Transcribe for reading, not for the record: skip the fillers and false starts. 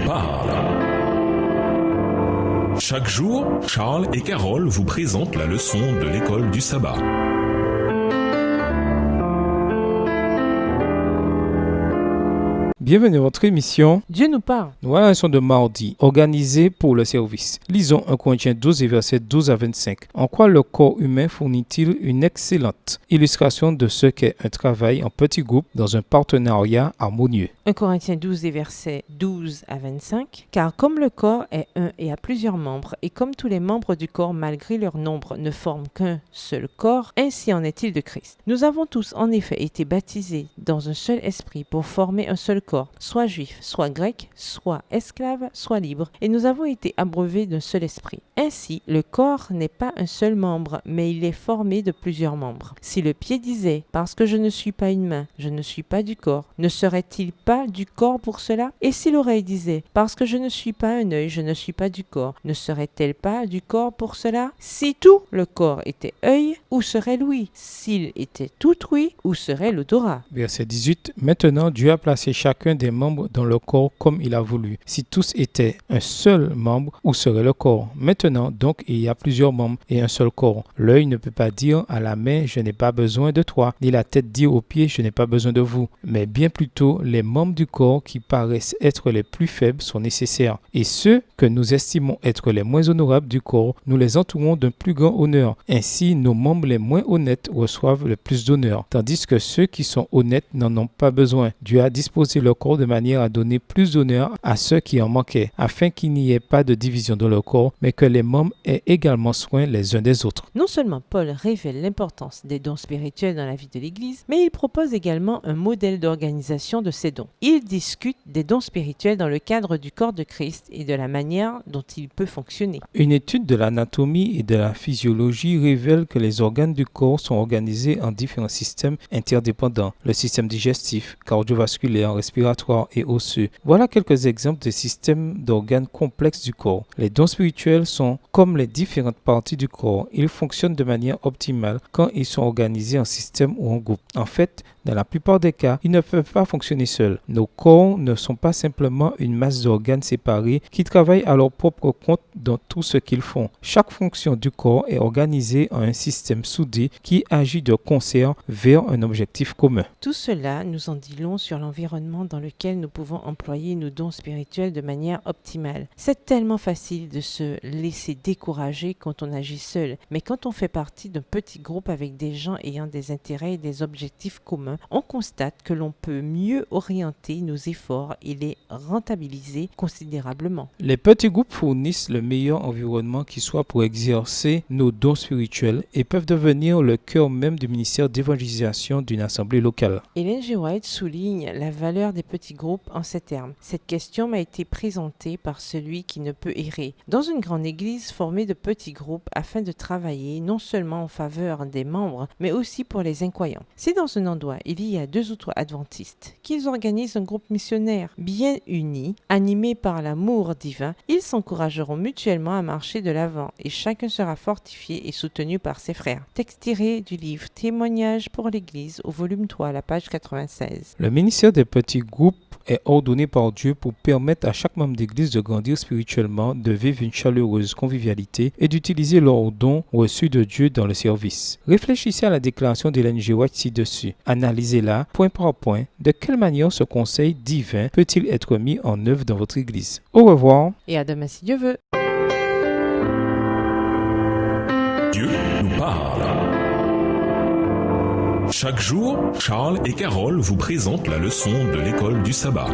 parle. Chaque jour, Charles et Carole vous présentent la leçon de l'école du sabbat. Bienvenue à votre émission. Dieu nous parle. Voilà la leçon de mardi, organisée pour le service. Lisons 1 Corinthiens 12 et versets 12 à 25. En quoi le corps humain fournit-il une excellente illustration de ce qu'est un travail en petit groupe dans un partenariat harmonieux? 1 Corinthiens 12 et versets 12 à 25. Car comme le corps est un et a plusieurs membres, et comme tous les membres du corps, malgré leur nombre, ne forment qu'un seul corps, ainsi en est-il de Christ. Nous avons tous en effet été baptisés dans un seul esprit pour former un seul corps, soit juif, soit grec, soit esclave, soit libre, et nous avons été abreuvés d'un seul esprit. Ainsi, le corps n'est pas un seul membre, mais il est formé de plusieurs membres. Si le pied disait « Parce que je ne suis pas une main, je ne suis pas du corps », ne serait-il pas du corps pour cela? Et si l'oreille disait « Parce que je ne suis pas un œil, je ne suis pas du corps », ne serait-elle pas du corps pour cela? Si tout le corps était œil, où serait l'ouïe? S'il était tout ouïe, où serait l'odorat? Verset 18. Maintenant, Dieu a placé chacun des membres dans le corps comme il a voulu. Si tous étaient un seul membre, où serait le corps? Maintenant, donc, il y a plusieurs membres et un seul corps. L'œil ne peut pas dire à la main « Je n'ai pas besoin de toi », ni la tête dire aux pieds « Je n'ai pas besoin de vous », mais bien plutôt les membres du corps qui paraissent être les plus faibles sont nécessaires. Et ceux que nous estimons être les moins honorables du corps, nous les entourons d'un plus grand honneur. Ainsi, nos membres les moins honnêtes reçoivent le plus d'honneur, tandis que ceux qui sont honnêtes n'en ont pas besoin. Dieu a disposé le corps de manière à donner plus d'honneur à ceux qui en manquaient, afin qu'il n'y ait pas de division dans le corps, mais que les membres aient également soin les uns des autres. Non seulement Paul révèle l'importance des dons spirituels dans la vie de l'Église, mais il propose également un modèle d'organisation de ces dons. Il discute des dons spirituels dans le cadre du corps de Christ et de la manière dont il peut fonctionner. Une étude de l'anatomie et de la physiologie révèle que les organes du corps sont organisés en différents systèmes interdépendants. Le système digestif, cardiovasculaire, respiratoire et osseux. Voilà quelques exemples de systèmes d'organes complexes du corps. Les dons spirituels sont comme les différentes parties du corps. Ils fonctionnent de manière optimale quand ils sont organisés en système ou en groupe. En fait, dans la plupart des cas, ils ne peuvent pas fonctionner seuls. Nos corps ne sont pas simplement une masse d'organes séparés qui travaillent à leur propre compte dans tout ce qu'ils font. Chaque fonction du corps est organisée en un système soudé qui agit de concert vers un objectif commun. Tout cela nous en dit long sur l'environnement dans lequel nous pouvons employer nos dons spirituels de manière optimale. C'est tellement facile de se laisser décourager quand on agit seul, mais quand on fait partie d'un petit groupe avec des gens ayant des intérêts et des objectifs communs, on constate que l'on peut mieux orienter nos efforts et les rentabiliser considérablement. Les petits groupes fournissent le meilleur environnement qui soit pour exercer nos dons spirituels et peuvent devenir le cœur même du ministère d'évangélisation d'une assemblée locale. Ellen G. White souligne la valeur des petits groupes en ces termes. Cette question m'a été présentée par celui qui ne peut errer. Dans une grande église formée de petits groupes afin de travailler non seulement en faveur des membres, mais aussi pour les incroyants. Si dans un endroit il y a 2 ou 3 adventistes, qu'ils organisent un groupe missionnaire bien uni, animé par l'amour divin, ils s'encourageront mutuellement à marcher de l'avant et chacun sera fortifié et soutenu par ses frères. Texte tiré du livre Témoignages pour l'Église au volume 3, la page 96. Le ministère des petits groupes est ordonné par Dieu pour permettre à chaque membre d'église de grandir spirituellement, de vivre une chaleureuse convivialité et d'utiliser leurs dons reçus de Dieu dans le service. Réfléchissez à la déclaration d'Ellen G. White ci-dessus. Analysez-la point par point. De quelle manière ce conseil divin peut-il être mis en œuvre dans votre église? Au revoir. Et à demain si Dieu veut. Dieu nous parle. Chaque jour, Charles et Carole vous présentent la leçon de l'école du sabbat.